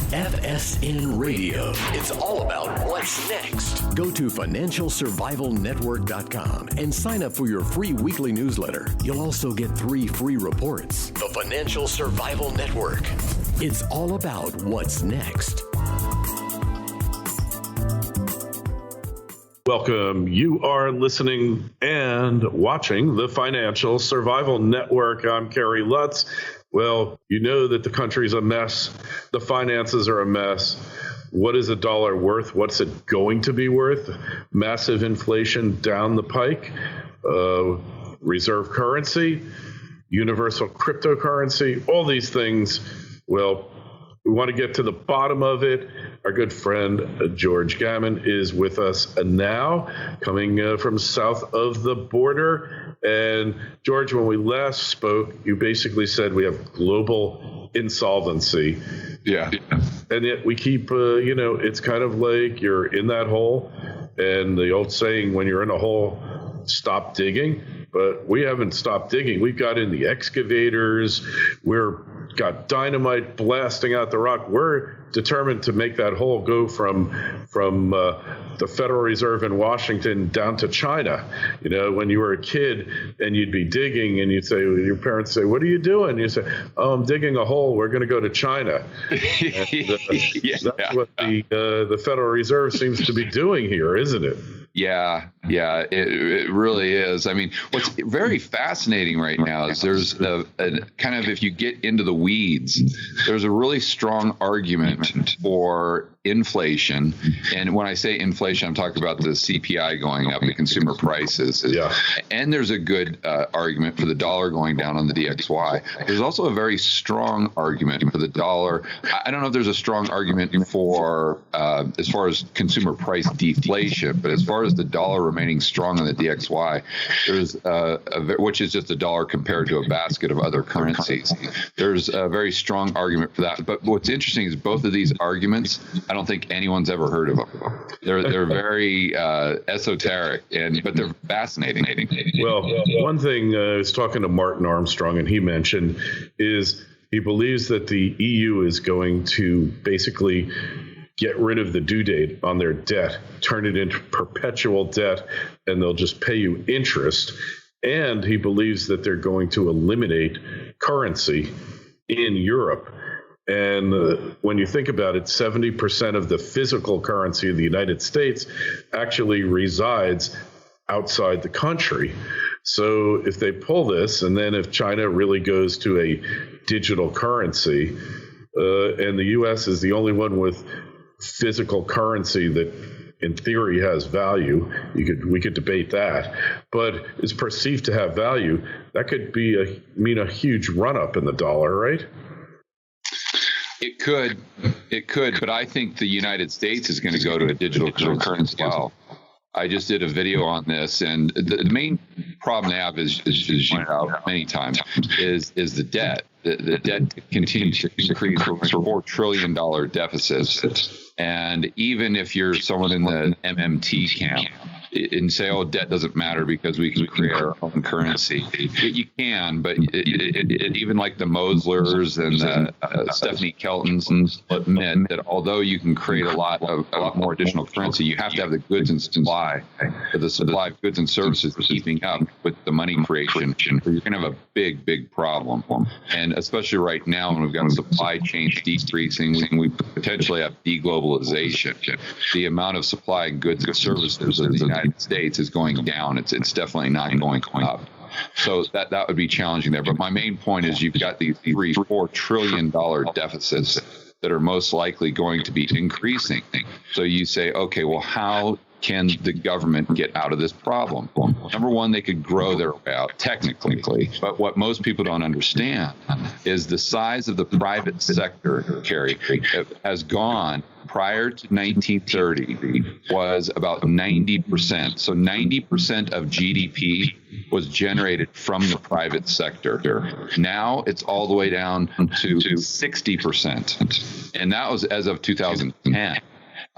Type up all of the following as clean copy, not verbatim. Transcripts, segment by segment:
FSN Radio. It's all about what's next. Go to financialsurvivalnetwork.com and sign up for your free weekly newsletter. You'll also get 3 free reports. The Financial Survival Network. It's all about what's next. Welcome. You are listening and watching the Financial Survival Network. I'm Kerry Lutz. Well, you know that the country's a mess. The finances are a mess. What is a dollar worth? What's it going to be worth? Massive inflation down the pike. Reserve currency, universal cryptocurrency, all these things. Well, we want to get to the bottom of it. Our good friend George Gammon is with us now, coming from south of the border. And George, when we last spoke, you basically said we have global insolvency. Yeah. And yet we keep, it's kind of like you're in that hole. And the old saying, when you're in a hole, stop digging. But we haven't stopped digging. We've got in the excavators. We're got dynamite blasting out the rock. We're determined to make that hole go from the Federal Reserve in Washington down to China. You know, when you were a kid and you'd be digging and you'd say, your parents say, "What are you doing?" And you say, "Oh, I'm digging a hole. We're going to go to China." And, that's what the Federal Reserve seems to be doing here, isn't it? Yeah, it really is. I mean, what's very fascinating right now is there's a kind of, if you get into the weeds, there's a really strong argument for inflation. And when I say inflation, I'm talking about the CPI going up, the consumer prices. Yeah. And there's a good argument for the dollar going down on the DXY. There's also a very strong argument for the dollar. I don't know if there's a strong argument for as far as consumer price deflation, but as far as the dollar remaining strong on the DXY, there's which is just a dollar compared to a basket of other currencies. There's a very strong argument for that. But what's interesting is both of these arguments, I don't think anyone's ever heard of them. They're very esoteric, but they're fascinating. Well, one thing I was talking to Martin Armstrong, and he mentioned is he believes that the EU is going to basically get rid of the due date on their debt, turn it into perpetual debt, and they'll just pay you interest. And he believes that they're going to eliminate currency in Europe. And when you think about it, 70% of the physical currency of the United States actually resides outside the country. So if they pull this, and then if China really goes to a digital currency, and the U.S. is the only one with physical currency that in theory has value, we could debate that, but it's perceived to have value, that could mean a huge run up in the dollar, right? It could, but I think the United States is going to go to a digital currency as well. I just did a video on this, and the main problem they have is you know, many times, is the debt. The debt continues to increase for $4 trillion deficits. And even if you're someone in the MMT camp and say, oh, debt doesn't matter because we can create our own currency, you can, but even like the Moslers and Stephanie Keltons admit that although you can create a lot more additional currency, you have to have the goods and supply. The supply of goods and services keeping up with the money creation. So you're going to have a big problem. And especially right now when we've got supply chains decreasing, we potentially have deglobalization. The amount of supply of goods and services in the United States is going down. It's definitely not going up. So that would be challenging there. But my main point is you've got these $4 trillion deficits that are most likely going to be increasing. So you say, okay, well, how can the government get out of this problem? Well, number one, they could grow their way out technically. But what most people don't understand is the size of the private sector, Kerry, has gone prior to 1930 was about 90%. So 90% of GDP was generated from the private sector. Now it's all the way down to 60%. And that was as of 2010.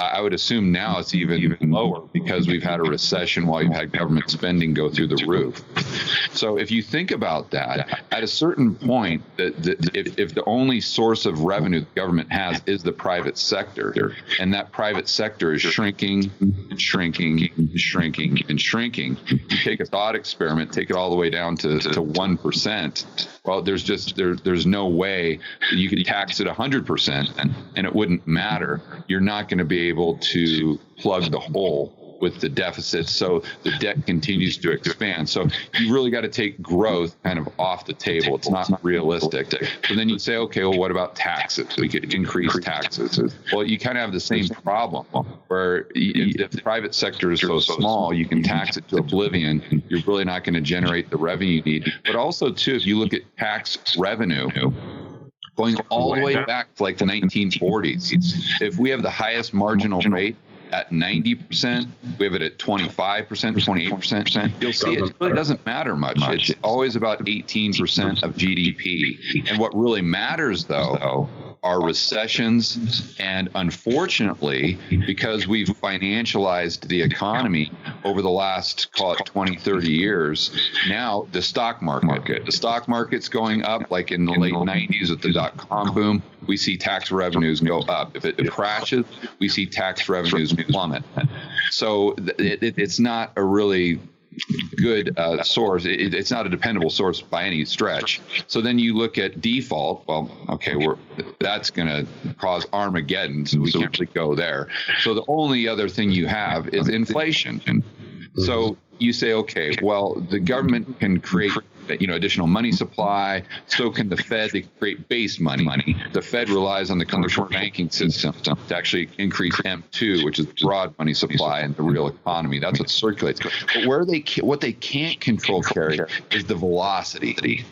I would assume now it's even lower because we've had a recession while you've had government spending go through the roof. So if you think about that, at a certain point, if the only source of revenue the government has is the private sector, and that private sector is shrinking, shrinking, shrinking, and shrinking, you take a thought experiment, take it all the way down to 1%. Well, there's no way that you could tax it 100% and it wouldn't matter. You're not going to be able to plug the hole with the deficit, so the debt continues to expand. So you really got to take growth kind of off the table. It's not realistic. So then you say, okay, well, what about taxes? We could increase taxes. Well, you kind of have the same problem where if the private sector is so small, you can tax it to oblivion. You're really not going to generate the revenue you need. But also, too, if you look at tax revenue, going all the way back to like the 1940s, if we have the highest marginal rate at 90%, we have it at 25%, 28%, you'll see it really doesn't matter much. It's always about 18% of GDP. And what really matters, though, are recessions. And unfortunately, because we've financialized the economy over the last, call it 20, 30 years, now the stock market's going up. Like in the late 90s with the dot-com boom, we see tax revenues go up. If it crashes, we see tax revenues plummet. So it's not a really good source. It's not a dependable source by any stretch. So then you look at default. Well, okay, that's going to cause Armageddon, so we can't really go there. So the only other thing you have is inflation. So you say, okay, well, the government can create additional money supply. So can the Fed. They create base money. The Fed relies on the commercial banking system to actually increase M2, which is broad money supply in the real economy. That's what circulates. But what they can't control, Kerry, is the velocity.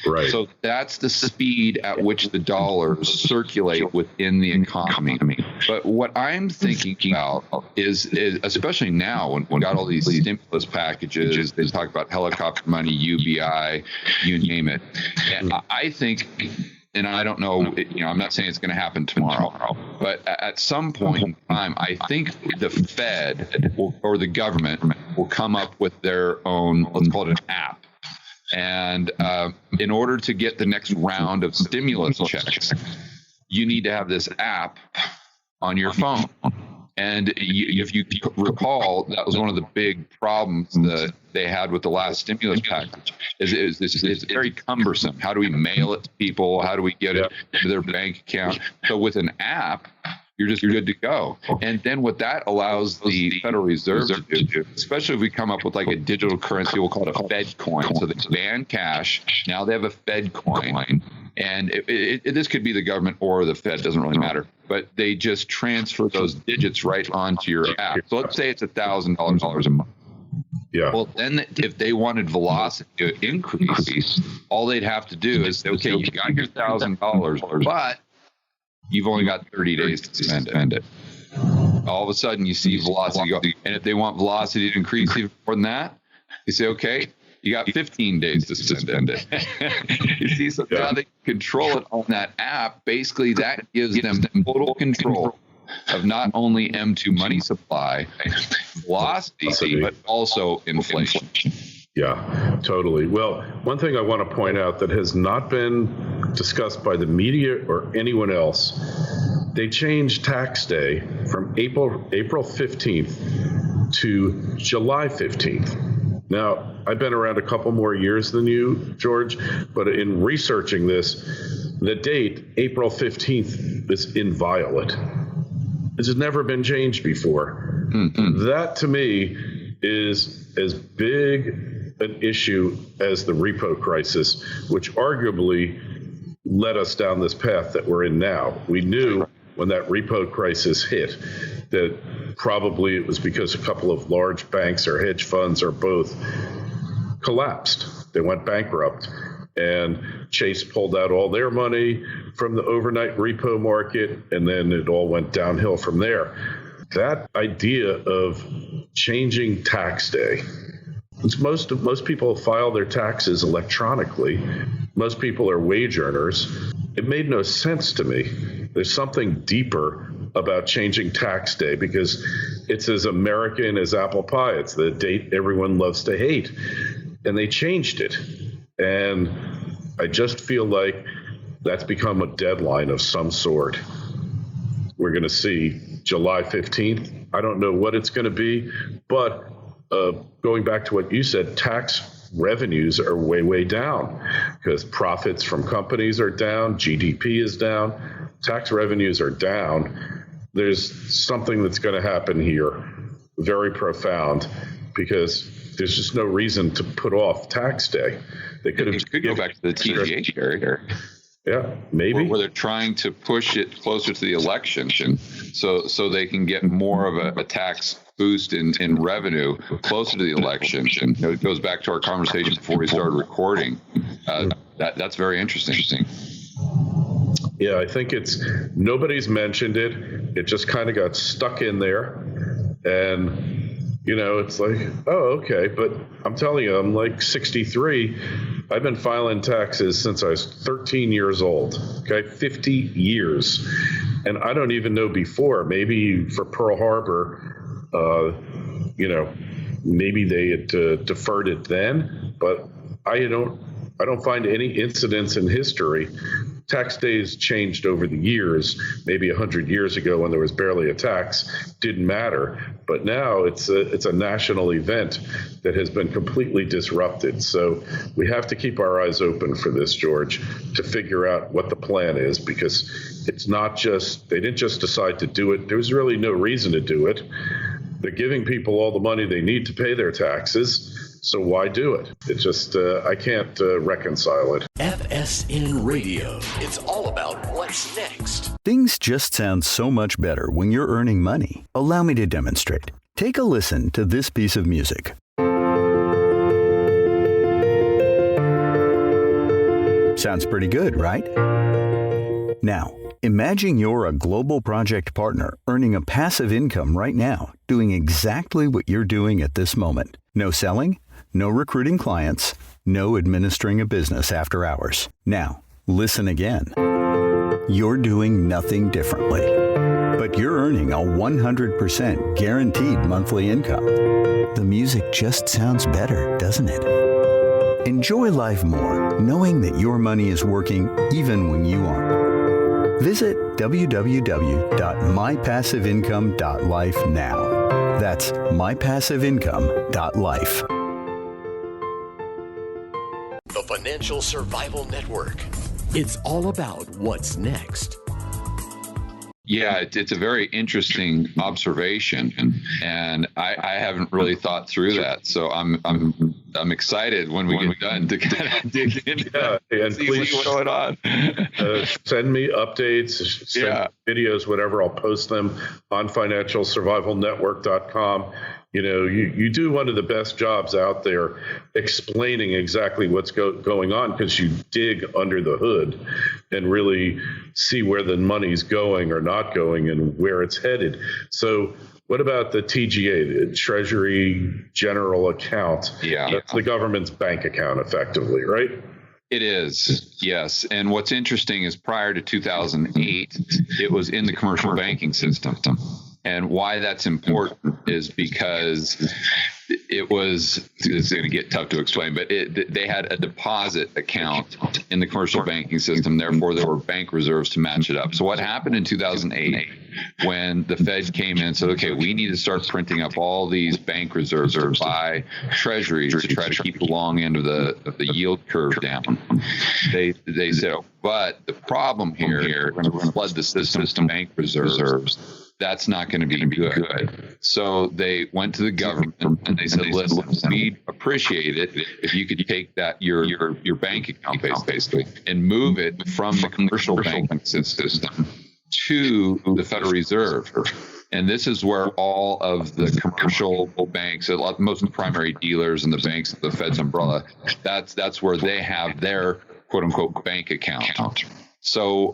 Right. So that's the speed at which the dollars circulate within the economy. But what I'm thinking about is especially now when we got all these stimulus packages, they talk about helicopter money, UBI, you name it. And I think, and I don't know, I'm not saying it's going to happen tomorrow, but at some point in time, I think the Fed or the government will come up with their own, let's call it an app. And in order to get the next round of stimulus checks, you need to have this app on your phone. And if you recall, that was one of the big problems that they had with the last stimulus package. It's very cumbersome. How do we mail it to people? How do we get it to their bank account? So with an app, you're just good to go. And then what that allows the Federal Reserve to do, especially if we come up with like a digital currency, we'll call it a Fed coin. So they ban cash. Now they have a Fed coin. And this could be the government or the Fed, doesn't really matter. But they just transfer those digits right onto your app. So let's say it's $1,000 a month. Yeah. Well, then if they wanted velocity to increase, all they'd have to do is say, okay, you got your $1,000, but you've only got 30 days to spend it. All of a sudden, you see velocity go. And if they want velocity to increase even more than that, you say, okay, you got 15 days to spend it. You see, so now they control it on that app. Basically, that gives them total control of not only M2 money supply, velocity, but also inflation. Yeah, totally. Well, one thing I want to point out that has not been discussed by the media or anyone else, they changed tax day from April 15th to July 15th. Now, I've been around a couple more years than you, George, but in researching this, the date, April 15th, is inviolate. This has never been changed before. Mm-hmm. That, to me, is as big an issue as the repo crisis, which arguably led us down this path that we're in now. We knew when that repo crisis hit that probably it was because a couple of large banks or hedge funds or both collapsed. They went bankrupt. And Chase pulled out all their money from the overnight repo market, and then it all went downhill from there. That idea of changing tax day, most people file their taxes electronically. Most people are wage earners. It made no sense to me. There's something deeper about changing tax day because it's as American as apple pie. It's the date everyone loves to hate. And they changed it. And I just feel like that's become a deadline of some sort. We're going to see July 15th. I don't know what it's going to be, but going back to what you said, tax revenues are way, way down because profits from companies are down, GDP is down, tax revenues are down. There's something that's going to happen here, very profound, because there's just no reason to put off tax day. They could go back to the TGA, Kerry. Yeah, maybe. Where they're trying to push it closer to the election so they can get more of a tax boost in revenue closer to the election. It goes back to our conversation before we started recording. That's very interesting. Yeah, I think nobody's mentioned it. It just kind of got stuck in there. And, it's like, oh, okay. But I'm telling you, I'm like 63. I've been filing taxes since I was 13 years old. Okay, 50 years. And I don't even know before. Maybe for Pearl Harbor, maybe they had deferred it then. But I don't find any incidents in history. Tax days changed over the years. Maybe 100 years ago when there was barely a tax, didn't matter. But now it's a national event that has been completely disrupted. So we have to keep our eyes open for this, George, to figure out what the plan is, because it's not just, they didn't just decide to do it. There was really no reason to do it. They're giving people all the money they need to pay their taxes. So why do it? It just, I can't reconcile it. FSN Radio. It's all about what's next. Things just sound so much better when you're earning money. Allow me to demonstrate. Take a listen to this piece of music. Sounds pretty good, right? Now, imagine you're a global project partner earning a passive income right now, doing exactly what you're doing at this moment. No selling, no recruiting clients, no administering a business after hours. Now, listen again. You're doing nothing differently, but you're earning a 100% guaranteed monthly income. The music just sounds better, doesn't it? Enjoy life more, knowing that your money is working even when you aren't. Visit www.mypassiveincome.life now. That's mypassiveincome.life. The Financial Survival Network. It's all about what's next. Yeah, it's a very interesting observation, and I haven't really thought through that. So I'm excited when we get done to kind of dig into that and see what's going on. Send me updates, send videos, whatever. I'll post them on financialsurvivalnetwork.com. You do one of the best jobs out there explaining exactly what's going on, because you dig under the hood and really see where the money's going or not going and where it's headed. So what about the TGA, the Treasury General Account? Yeah. That's the government's bank account, effectively, right? It is, yes. And what's interesting is prior to 2008, it was in the commercial banking system. And why that's important is because it's going to get tough to explain, but they had a deposit account in the commercial banking system. Therefore, there were bank reserves to match it up. So what happened in 2008 when the Fed came in and said, okay, we need to start printing up all these bank reserves to buy treasuries to try to keep the long end of the yield curve down. They said, but the problem here, we're going to flood the system with bank reserves. That's not going to be good. So they went to the government and they said, listen, we'd appreciate it if you could take that your bank account basically and move it from the commercial banking system to the Federal Reserve. And this is where all of the commercial banks, most of the primary dealers and the banks, the Fed's umbrella, that's where they have their quote unquote bank account. So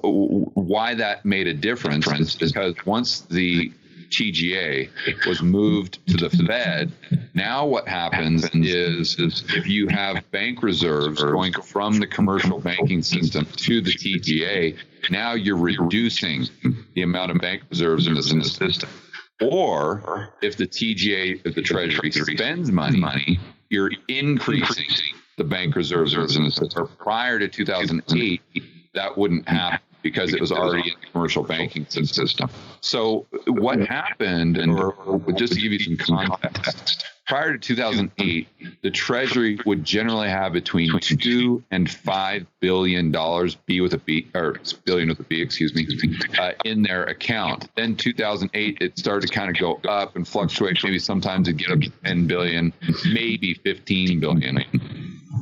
why that made a difference is because once the TGA was moved to the Fed. Now what happens is if you have bank reserves going from the commercial banking system to the TGA, now you're reducing the amount of bank reserves in the system. Or if the TGA, if the Treasury spends money, you're increasing the bank reserves in the system. Prior to 2008, that wouldn't happen because it was already in the commercial banking system. So what happened, or just to give you some context, prior to 2008, the Treasury would generally have between $2 and $5 billion, billion with a B, in their account. Then 2008, it started to kind of go up and fluctuate. Maybe sometimes it'd get up to 10 billion, maybe 15 billion.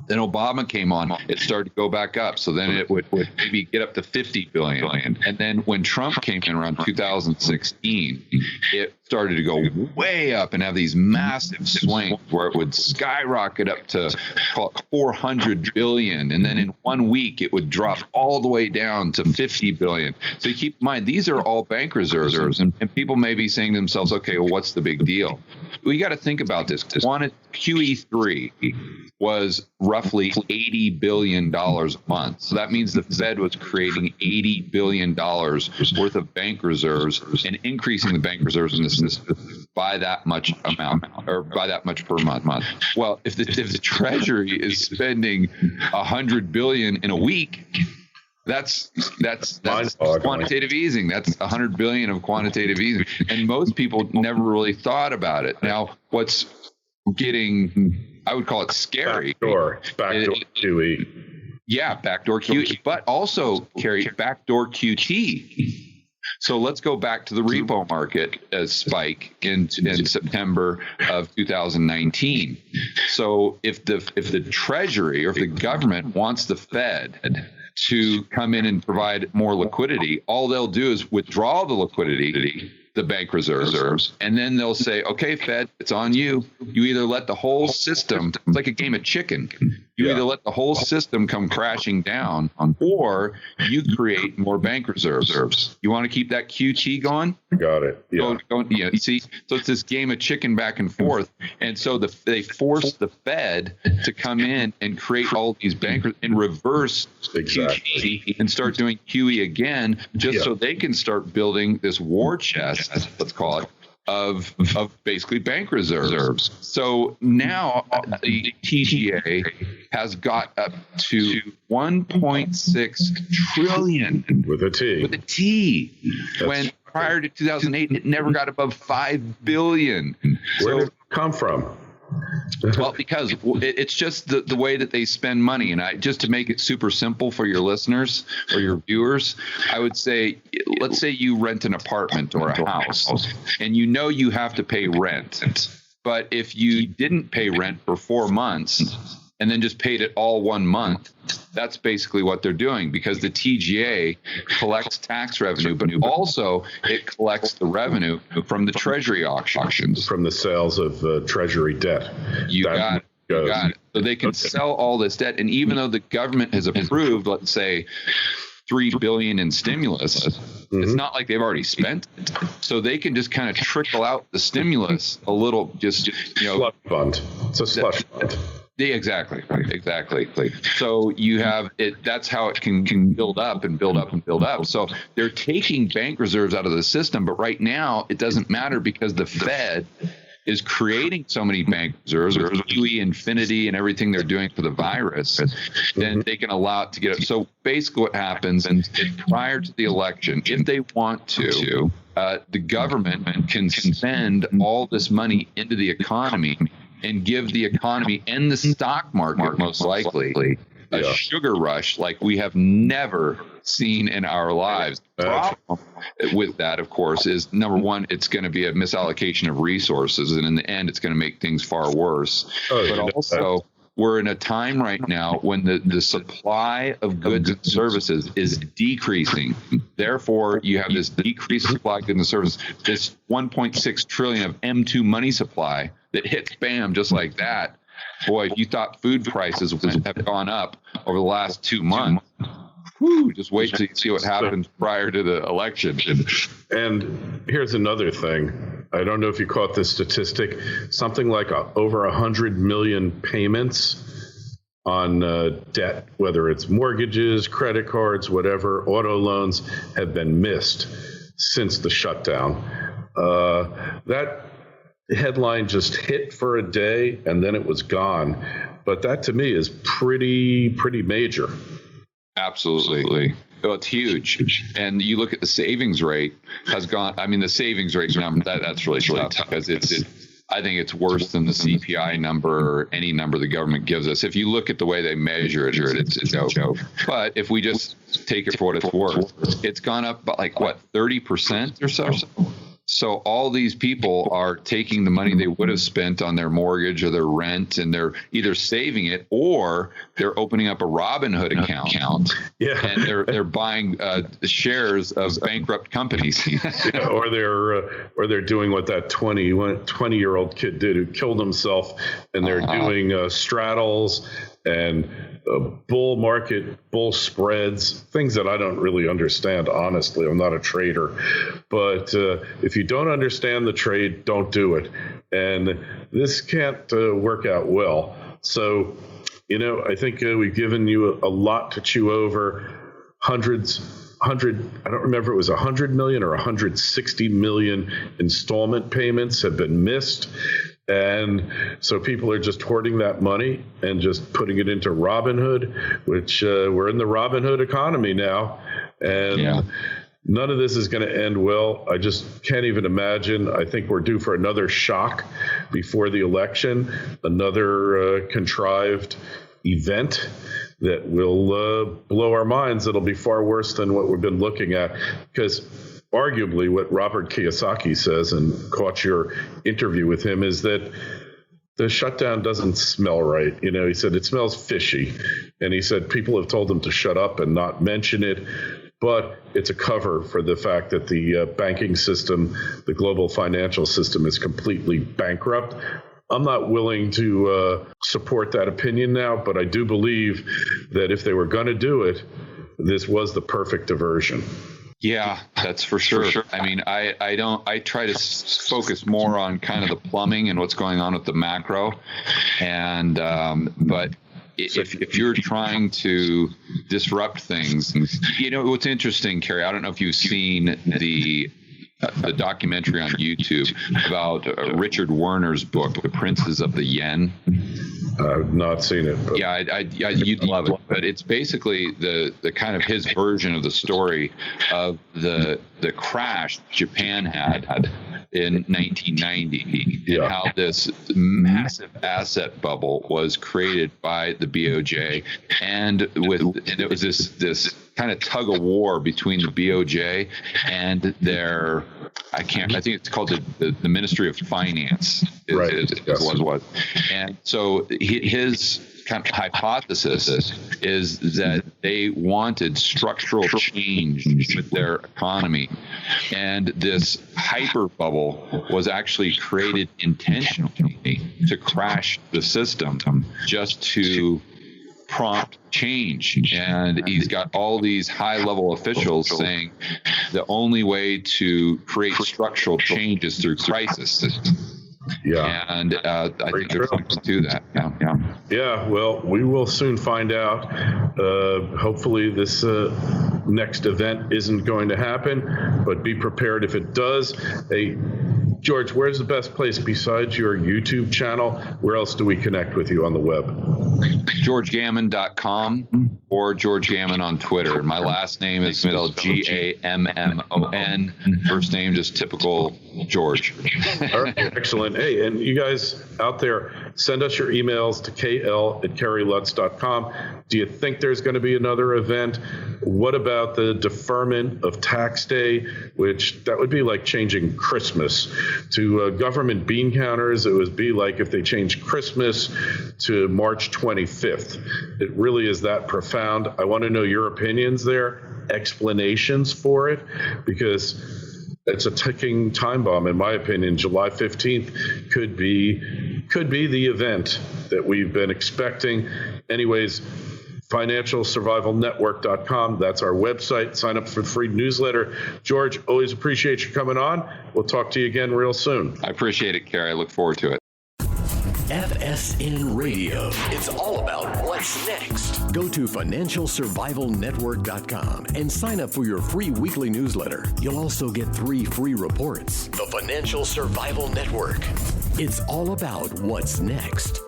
Then Obama came on, it started to go back up. So then it would maybe get up to 50 billion. And then when Trump came in around 2016, it started to go way up and have these massive swings where it would skyrocket up to 400 billion. And then in 1 week, it would drop all the way down to 50 billion. So keep in mind, these are all bank reserves. And people may be saying to themselves, okay, well, what's the big deal? We got to think about this. QE3 was roughly $80 billion a month. So that means the Fed was creating $80 billion worth of bank reserves and increasing the bank reserves in the system by that much amount, or by that much per month. Well, if the Treasury is spending $100 billion in a week, that's quantitative easing. That's $100 billion of quantitative easing, and most people never really thought about it. Now, what's getting, I would call it scary. Backdoor QE. Yeah, backdoor QE, but also, Kerry, backdoor QT. So let's go back to the repo market spike in September of 2019. So if the Treasury or if the government wants the Fed to come in and provide more liquidity, all they'll do is withdraw the liquidity, the bank reserves, and then they'll say, okay, Fed, it's on you. You either let the whole system, it's like a game of chicken. You either let the whole system come crashing down, or you create more bank reserves. You want to keep that QT going? Got it. Yeah. See, so it's this game of chicken back and forth. And so they force the Fed to come in and create all these bank and reverse QT and start doing QE again, just so they can start building this war chest, let's call it, of basically bank reserves. So now the TGA has got up to 1.6 trillion with a T. When prior to 2008, it never got above 5 billion. Where did it come from? Well, because it's just the way that they spend money. And just to make it super simple for your listeners or your viewers, I would say, let's say you rent an apartment or a house and you have to pay rent. But if you didn't pay rent for 4 months and then just paid it all 1 month, that's basically what they're doing, because the TGA collects tax revenue, but also it collects the revenue from the Treasury auctions. From the sales of Treasury debt. You got it. So they can sell all this debt. And even though the government has approved, let's say, $3 billion in stimulus, it's not like they've already spent it. So they can just kind of trickle out the stimulus a little, slush fund. It's a slush fund. Exactly. So you have it. That's how it can build up and build up and build up. So they're taking bank reserves out of the system, but right now it doesn't matter because the Fed is creating so many bank reserves, or QE infinity and everything they're doing for the virus, then they can allow it to get up. So basically what happens, and prior to the election, if they want to, the government can spend all this money into the economy and give the economy and the stock market, most likely, a sugar rush like we have never seen in our lives. The problem with that, of course, is number one, it's going to be a misallocation of resources, and in the end, it's going to make things far worse. But also, we're in a time right now when the supply of goods and services is decreasing. Therefore, you have this decreased supply of goods and services, this 1.6 trillion of M2 money supply that hits bam just like that. Boy, if you thought food prices have gone up over the last 2 months, just wait till you see what happens prior to the election. And here's another thing. I don't know if you caught this statistic. Something like over 100 million payments on debt, whether it's mortgages, credit cards, whatever, auto loans, have been missed since the shutdown. That headline just hit for a day and then it was gone. But that to me is pretty major. Absolutely. Well, it's huge. And you look at the savings rate has gone. I mean, the savings rate number, that's really tough because I think it's worse than the CPI number or any number the government gives us. If you look at the way they measure it, it's a joke. But if we just take it for what it's worth, it's gone up by 30% or so. So all these people are taking the money they would have spent on their mortgage or their rent, and they're either saving it or they're opening up a Robinhood account. Yeah. And they're buying shares of bankrupt companies. Or they're doing what that 20-year-old kid did who killed himself, and they're doing straddles and bull spreads, things that I don't really understand, honestly. I'm not a trader. But if you don't understand the trade, don't do it. And this can't work out well. So, I think we've given you a lot to chew over. I don't remember if it was 100 million or 160 million installment payments have been missed. And so people are just hoarding that money and just putting it into Robinhood, which we're in the Robinhood economy now. And none of this is going to end well. I just can't even imagine. I think we're due for another shock before the election, another contrived event that will blow our minds. It'll be far worse than what we've been looking at, because arguably what Robert Kiyosaki says, and caught your interview with him, is that the shutdown doesn't smell right. He said it smells fishy. And he said people have told him to shut up and not mention it. But it's a cover for the fact that the banking system, the global financial system, is completely bankrupt. I'm not willing to support that opinion now, but I do believe that if they were going to do it, this was the perfect diversion. Yeah, that's for sure. I mean, I try to focus more on kind of the plumbing and what's going on with the macro. And, but if you're trying to disrupt things, what's interesting, Kerry, I don't know if you've seen the documentary on YouTube about Richard Werner's book, The Princes of the Yen. I've not seen it. But. Yeah, you'd love it. But it's basically the kind of his version of the story of the crash Japan had in 1990, and how this massive asset bubble was created by the BOJ, and it was this kind of tug of war between the BOJ and their, I think it's called the Ministry of Finance. Right. Is what it was. And so his kind of hypothesis is that they wanted structural change with their economy. And this hyper bubble was actually created intentionally to crash the system, just to prompt change. And he's got all these high-level officials saying the only way to create structural change is through crisis. Yeah, and I think there's something to that. Yeah. Well, we will soon find out. Hopefully, this next event isn't going to happen, but be prepared if it does. Hey, George, where's the best place besides your YouTube channel? Where else do we connect with you on the web? GeorgeGammon.com or George Gammon on Twitter. My last name is spelled Gammon. First name just typical George. All right, excellent. Hey, and you guys out there, send us your emails to kl@kerrylutz.com. Do you think there's going to be another event? What about the deferment of tax day, which that would be like changing Christmas to government bean counters? It would be like if they changed Christmas to March 25th. It really is that profound. I want to know your opinions there, explanations for it, because it's a ticking time bomb, in my opinion. July 15th could be the event that we've been expecting. Anyways, financialsurvivalnetwork.com. That's our website. Sign up for the free newsletter. George, always appreciate you coming on. We'll talk to you again real soon. I appreciate it, Kerry. I look forward to it. FSN Radio. It's all about what's next. Go to financialsurvivalnetwork.com and sign up for your free weekly newsletter. You'll also get 3 free reports. The Financial Survival Network. It's all about what's next.